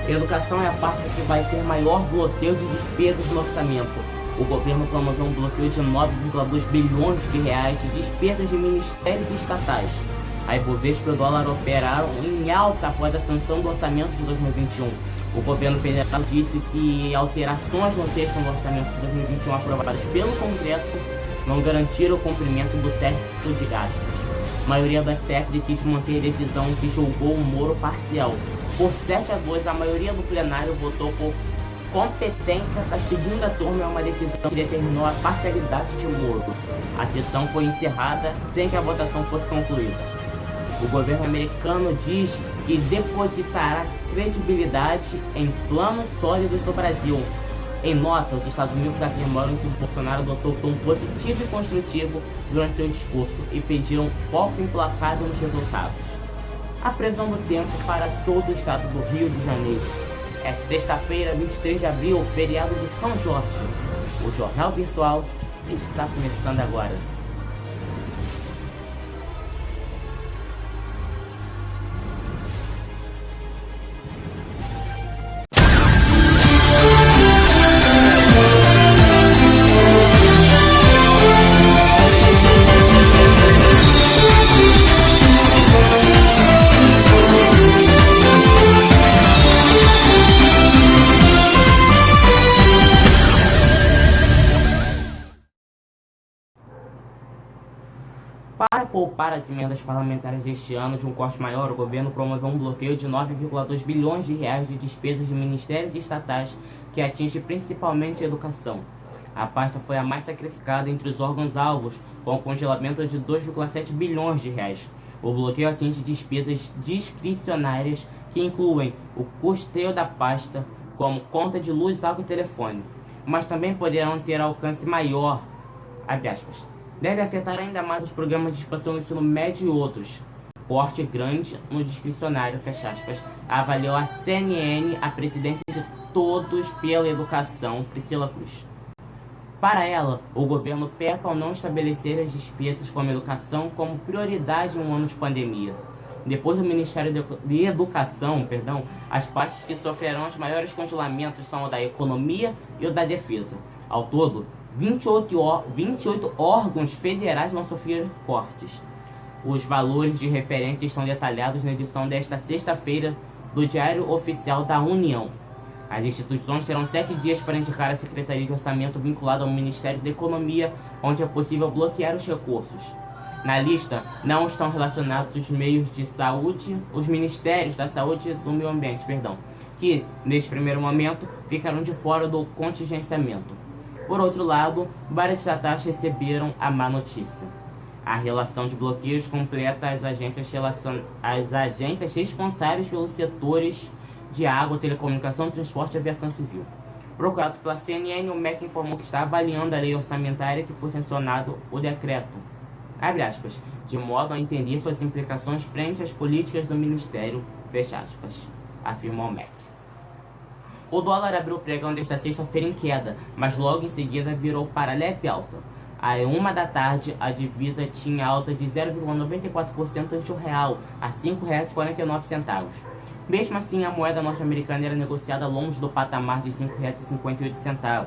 Educação é a parte que vai ter maior bloqueio de despesas no orçamento. O governo promoveu um bloqueio de 9,2 bilhões de reais de despesas de ministérios estatais. A Ibovespa e o dólar operaram em alta após a sanção do orçamento de 2021. O governo federal disse que alterações no texto do orçamento de 2021 aprovadas pelo Congresso não garantiram o cumprimento do teto de gastos. A maioria do STF decide manter a decisão que julgou o Moro parcial. Por 7-2, a maioria do plenário votou por competência da segunda turma, uma decisão que determinou a parcialidade de Moro. A sessão foi encerrada sem que a votação fosse concluída. O governo americano diz que depositará credibilidade em planos sólidos do Brasil. Em nota, os Estados Unidos afirmaram que o Bolsonaro adotou um tom positivo e construtivo durante seu discurso e pediram foco implacável nos resultados. A previsão do tempo para todo o estado do Rio de Janeiro. É sexta-feira, 23 de abril, feriado de São Jorge. O Jornal Virtual está começando agora. Para poupar as emendas parlamentares deste ano de um corte maior, o governo promoveu um bloqueio de 9,2 bilhões de reais de despesas de ministérios estatais que atinge principalmente a educação. A pasta foi a mais sacrificada entre os órgãos-alvos, com o congelamento de 2,7 bilhões de reais. O bloqueio atinge despesas discricionárias que incluem o custeio da pasta, como conta de luz, água e telefone, mas também poderão ter alcance maior, abre aspas. Deve afetar ainda mais os programas de expansão do ensino médio e outros. Corte grande no discricionário, fecha aspas, avaliou a CNN, a presidente de Todos pela Educação, Priscila Cruz. Para ela, o governo peca ao não estabelecer as despesas como educação como prioridade em um ano de pandemia. Depois do Ministério de Educação, as pastas que sofrerão os maiores congelamentos são o da Economia e o da Defesa. Ao todo, 28 órgãos federais vão sofrer cortes. Os valores de referência estão detalhados na edição desta sexta-feira do Diário Oficial da União. As instituições terão 7 dias para indicar a Secretaria de Orçamento vinculada ao Ministério da Economia, onde é possível bloquear os recursos. Na lista não estão relacionados os meios de saúde, os Ministérios da Saúde e do Meio Ambiente, que, neste primeiro momento, ficaram de fora do contingenciamento. Por outro lado, várias estatais receberam a má notícia. A relação de bloqueios completa as agências responsáveis pelos setores de água, telecomunicação, transporte e aviação civil. Procurado pela CNN, o MEC informou que está avaliando a lei orçamentária que foi sancionado o decreto, abre aspas, de modo a entender suas implicações frente às políticas do Ministério, fecha aspas, afirmou o MEC. O dólar abriu o pregão desta sexta-feira em queda, mas logo em seguida virou para leve alta. Às 1 da tarde, a divisa tinha alta de 0,94% ante o real, a R$ 5,49. Mesmo assim, a moeda norte-americana era negociada longe do patamar de R$ 5,58,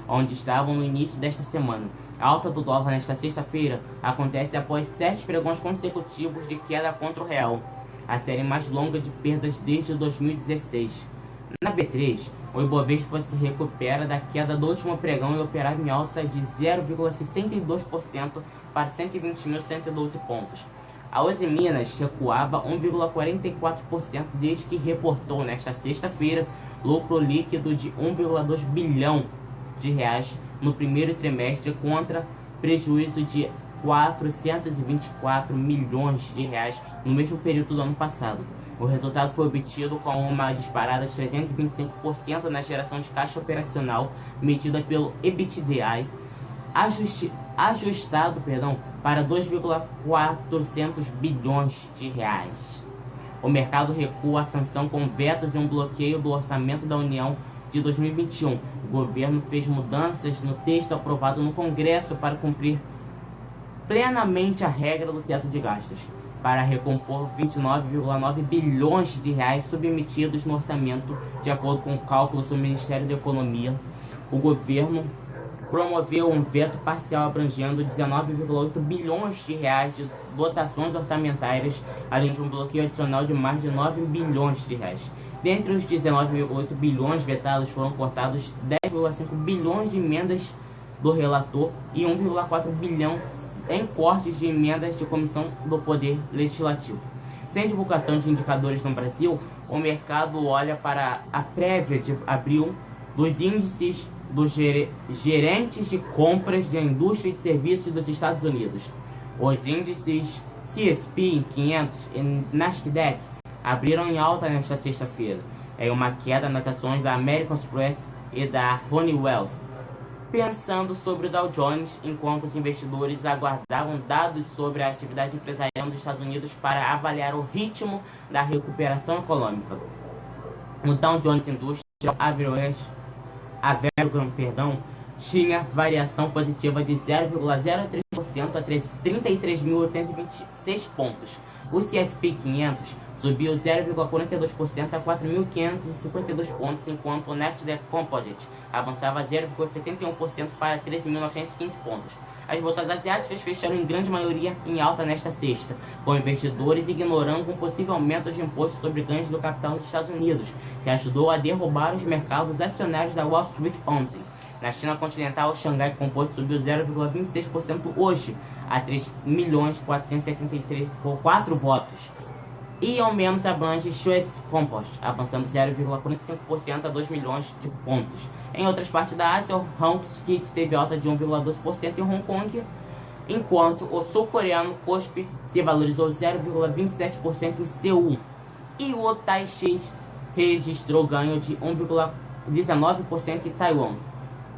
onde estavam no início desta semana. A alta do dólar nesta sexta-feira acontece após 7 pregões consecutivos de queda contra o real, a série mais longa de perdas desde 2016. Na B3, o Ibovespa se recupera da queda do último pregão e operava em alta de 0,62% para 120.112 pontos. A Uzi Minas recuava 1,44% desde que reportou nesta sexta-feira lucro líquido de 1,2 bilhão de reais no primeiro trimestre contra prejuízo de 424 milhões de reais no mesmo período do ano passado. O resultado foi obtido com uma disparada de 325% na geração de caixa operacional medida pelo EBITDA, ajustado para 2,400 bilhões de reais. O mercado recua a sanção com vetos e um bloqueio do orçamento da União de 2021. O governo fez mudanças no texto aprovado no Congresso para cumprir plenamente a regra do teto de gastos. para recompor 29,9 bilhões de reais submetidos no orçamento, de acordo com cálculos do Ministério da Economia. O governo promoveu um veto parcial abrangendo 19,8 bilhões de reais de dotações orçamentárias, além de um bloqueio adicional de mais de 9 bilhões de reais. Dentre os 19,8 bilhões vetados, foram cortados 10,5 bilhões de emendas do relator e 1,4 bilhão em cortes de emendas de comissão do Poder Legislativo. Sem divulgação de indicadores no Brasil, o mercado olha para a prévia de abril dos índices dos gerentes de compras da indústria de serviços dos Estados Unidos. Os índices CSP 500 e Nasdaq abriram em alta nesta sexta-feira, em uma queda nas ações da American Express e da Honeywell, pensando sobre o Dow Jones, enquanto os investidores aguardavam dados sobre a atividade empresarial dos Estados Unidos para avaliar o ritmo da recuperação econômica. O Dow Jones Industrial Average, tinha variação positiva de 0,03% a 33.826 pontos. O CSP 500 subiu 0,42% a 4.552 pontos, enquanto o Nasdaq Composite avançava 0,71% para 13.915 pontos. As bolsas asiáticas fecharam em grande maioria em alta nesta sexta, com investidores ignorando um possível aumento de imposto sobre ganhos do capital nos Estados Unidos, que ajudou a derrubar os mercados acionários da Wall Street ontem. Na China continental, o Xangai Composite subiu 0,26% hoje, a 3.473.4 votos. E ao menos abrange Swiss Compost, avançando 0,45% a 2 milhões de pontos. Em outras partes da Ásia, o Hang Seng teve alta de 1,12% em Hong Kong, enquanto o sul-coreano KOSPI se valorizou 0,27% em Seul. E o Taixi registrou ganho de 1,19% em Taiwan,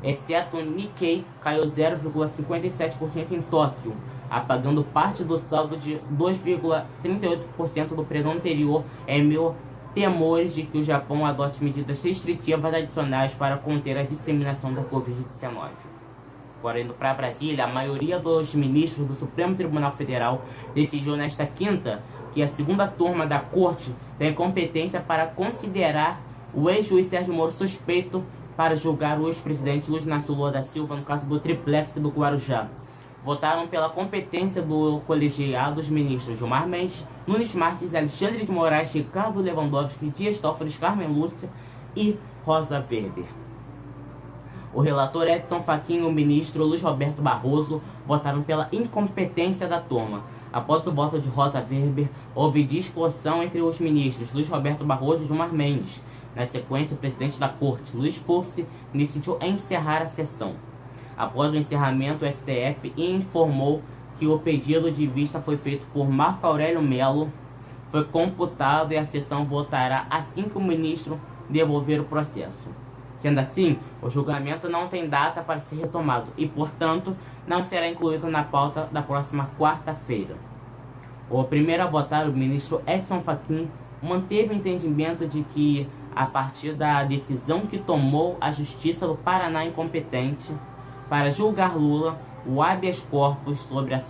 exceto o Nikkei caiu 0,57% em Tóquio, apagando parte do saldo de 2,38% do pregão anterior em meio temores de que o Japão adote medidas restritivas adicionais para conter a disseminação da Covid-19. Agora, indo para Brasília, a maioria dos ministros do Supremo Tribunal Federal decidiu nesta quinta que a segunda turma da Corte tem competência para considerar o ex-juiz Sérgio Moro suspeito para julgar o ex-presidente Luiz Inácio Lula da Silva no caso do triplex do Guarujá. Votaram pela competência do colegiado os ministros Gilmar Mendes, Nunes Marques, Alexandre de Moraes, Ricardo Lewandowski, Dias Toffoli, Carmen Lúcia e Rosa Weber. O relator Edson Fachin e o ministro Luiz Roberto Barroso votaram pela incompetência da turma. Após o voto de Rosa Weber, houve discussão entre os ministros Luiz Roberto Barroso e Gilmar Mendes. Na sequência, o presidente da Corte, Luiz Fux, decidiu encerrar a sessão. Após o encerramento, o STF informou que o pedido de vista foi feito por Marco Aurélio Mello, foi computado e a sessão votará assim que o ministro devolver o processo. Sendo assim, o julgamento não tem data para ser retomado e, portanto, não será incluído na pauta da próxima quarta-feira. O primeiro a votar, o ministro Edson Fachin, manteve o entendimento de que, a partir da decisão que tomou a Justiça do Paraná incompetente para julgar Lula, o habeas corpus sobre a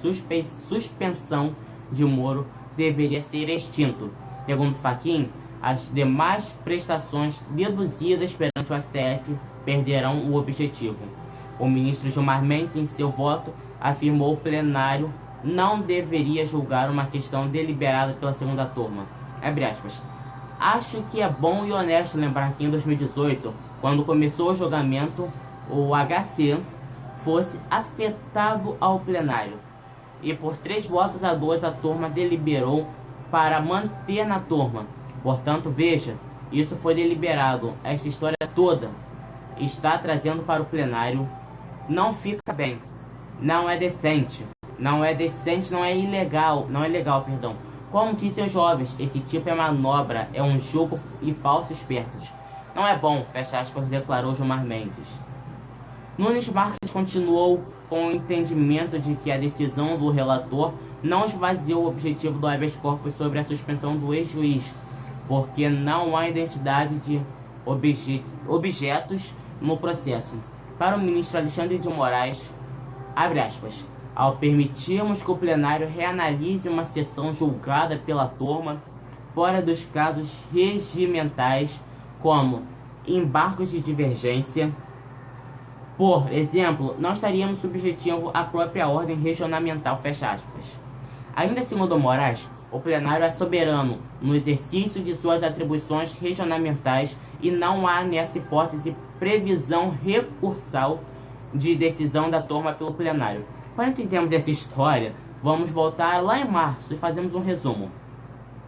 suspensão de Moro deveria ser extinto. Segundo Fachin, as demais prestações deduzidas perante o STF perderão o objetivo. O ministro Gilmar Mendes, em seu voto, afirmou que o plenário não deveria julgar uma questão deliberada pela segunda turma. Abre aspas. Acho que é bom e honesto lembrar que em 2018, quando começou o julgamento, o HC fosse afetado ao plenário. E por 3 votos a 2 a turma deliberou para manter na turma. Portanto, veja, isso foi deliberado. Esta história toda está trazendo para o plenário. Não fica bem. Não é decente. Não é decente, não é ilegal. Não é legal, perdão. Como disse os jovens, esse tipo é manobra, é um jogo e falsos espertos. Não é bom, fecha aspas, declarou Gilmar Mendes. Nunes Marques continuou com o entendimento de que a decisão do relator não esvaziou o objetivo do habeas corpus sobre a suspensão do ex-juiz, porque não há identidade de objetos no processo. Para o ministro Alexandre de Moraes, abre aspas, ao permitirmos que o plenário reanalise uma sessão julgada pela turma fora dos casos regimentais, como embargos de divergência. Por exemplo, não estaríamos subjetivo à própria ordem regionamental, fecha aspas. Ainda segundo Moraes, o plenário é soberano no exercício de suas atribuições regionamentais e não há nessa hipótese previsão recursal de decisão da turma pelo plenário. Para entendermos essa história, vamos voltar lá em março e fazemos um resumo.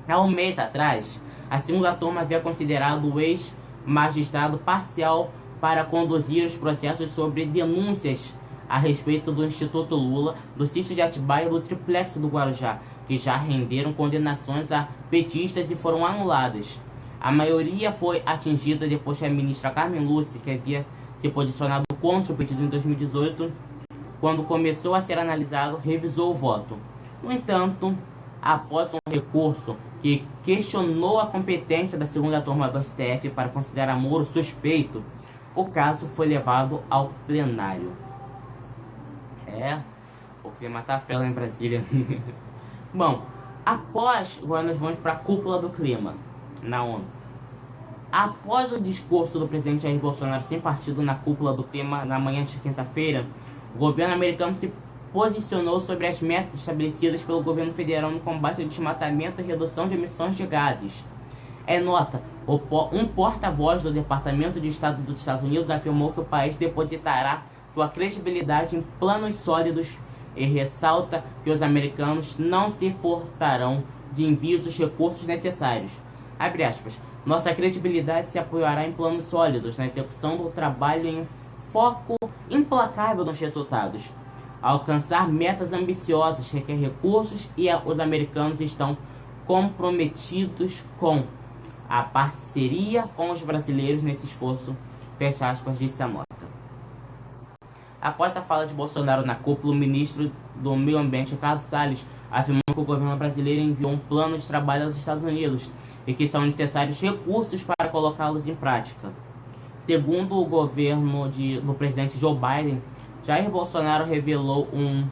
Há um mês atrás, a segunda turma havia considerado o ex-magistrado parcial para conduzir os processos sobre denúncias a respeito do Instituto Lula, do sítio de Atibaia e do triplex do Guarujá, que já renderam condenações a petistas e foram anuladas. A maioria foi atingida depois que a ministra Carmen Lúcia, que havia se posicionado contra o pedido em 2018, quando começou a ser analisado, revisou o voto. No entanto, após um recurso que questionou a competência da segunda turma do STF para considerar Moro suspeito, o caso foi levado ao plenário. O clima tá feio lá em Brasília. Bom, agora nós vamos para a cúpula do clima na ONU. Após o discurso do presidente Jair Bolsonaro sem partido na cúpula do clima na manhã de quinta-feira, o governo americano se posicionou sobre as metas estabelecidas pelo governo federal no combate ao desmatamento e redução de emissões de gases. Um porta-voz do Departamento de Estado dos Estados Unidos afirmou que o país depositará sua credibilidade em planos sólidos e ressalta que os americanos não se furtarão de envios dos recursos necessários. Abre aspas. Nossa credibilidade se apoiará em planos sólidos na execução do trabalho em foco implacável nos resultados. Alcançar metas ambiciosas requer recursos e os americanos estão comprometidos com a parceria com os brasileiros nesse esforço, fecha aspas, disse a nota. Após a fala de Bolsonaro na cúpula, o ministro do Meio Ambiente, Ricardo Salles, afirmou que o governo brasileiro enviou um plano de trabalho aos Estados Unidos e que são necessários recursos para colocá-los em prática. Segundo o governo do presidente Joe Biden, Jair Bolsonaro revelou um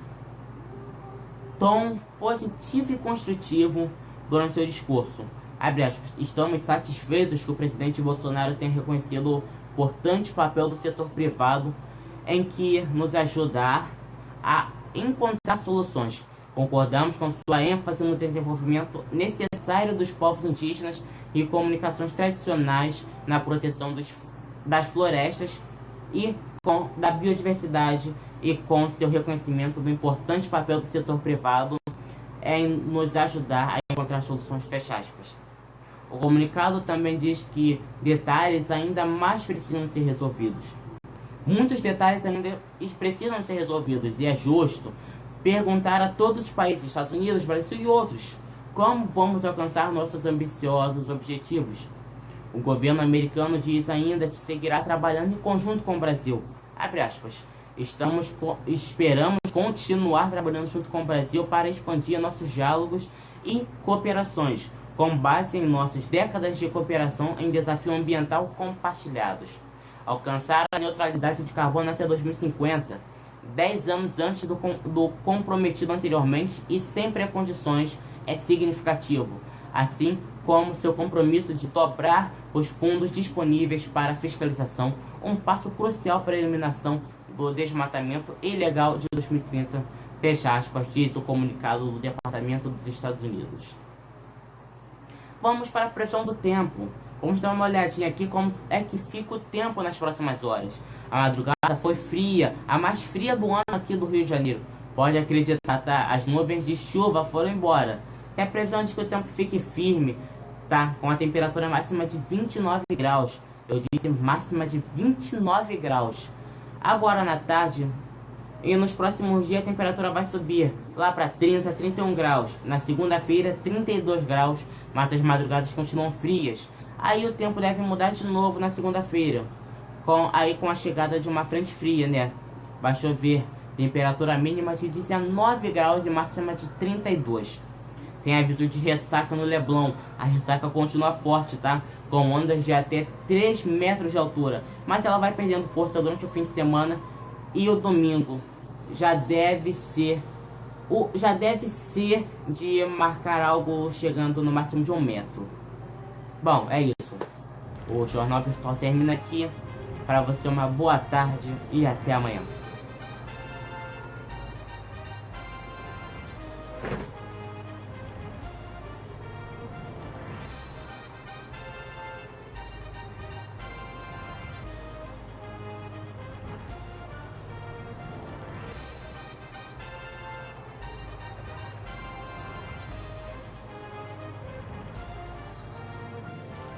tom positivo e construtivo durante seu discurso. Abre aspas, estamos satisfeitos que o presidente Bolsonaro tenha reconhecido o importante papel do setor privado em que nos ajudar a encontrar soluções. Concordamos com sua ênfase no desenvolvimento necessário dos povos indígenas e comunicações tradicionais na proteção das florestas e da biodiversidade e com seu reconhecimento do importante papel do setor privado em nos ajudar a encontrar soluções, fecha aspas. O comunicado também diz que detalhes ainda mais precisam ser resolvidos. Muitos detalhes ainda precisam ser resolvidos e é justo perguntar a todos os países, Estados Unidos, Brasil e outros, como vamos alcançar nossos ambiciosos objetivos. O governo americano diz ainda que seguirá trabalhando em conjunto com o Brasil. Abre aspas. Esperamos continuar trabalhando junto com o Brasil para expandir nossos diálogos e cooperações, com base em nossas décadas de cooperação em desafio ambiental compartilhados. Alcançar a neutralidade de carbono até 2050, 10 anos antes do comprometido anteriormente e sem precondições, é significativo, assim como seu compromisso de dobrar os fundos disponíveis para fiscalização, um passo crucial para a eliminação do desmatamento ilegal de 2030, fecha aspas, diz o comunicado do Departamento dos Estados Unidos. Vamos para a previsão do tempo. Vamos dar uma olhadinha aqui como é que fica o tempo nas próximas horas. A madrugada foi fria, a mais fria do ano aqui do Rio de Janeiro. Pode acreditar, tá? As nuvens de chuva foram embora. Tem a previsão de que o tempo fique firme, tá? Com a temperatura máxima de 29 graus. Eu disse máxima de 29 graus. Agora na tarde e nos próximos dias a temperatura vai subir lá para 30, 31 graus. Na segunda-feira, 32 graus, mas as madrugadas continuam frias. Aí o tempo deve mudar de novo na segunda-feira, com a chegada de uma frente fria, né? Vai chover, temperatura mínima de 19 graus e máxima de 32. Tem aviso de ressaca no Leblon. A ressaca continua forte, tá? Com ondas de até 3 metros de altura. Mas ela vai perdendo força durante o fim de semana e o domingo. já deve ser de marcar algo chegando no máximo de 1 metro. Bom, é isso. O Jornal Virtual termina aqui. Para você uma boa tarde e até amanhã.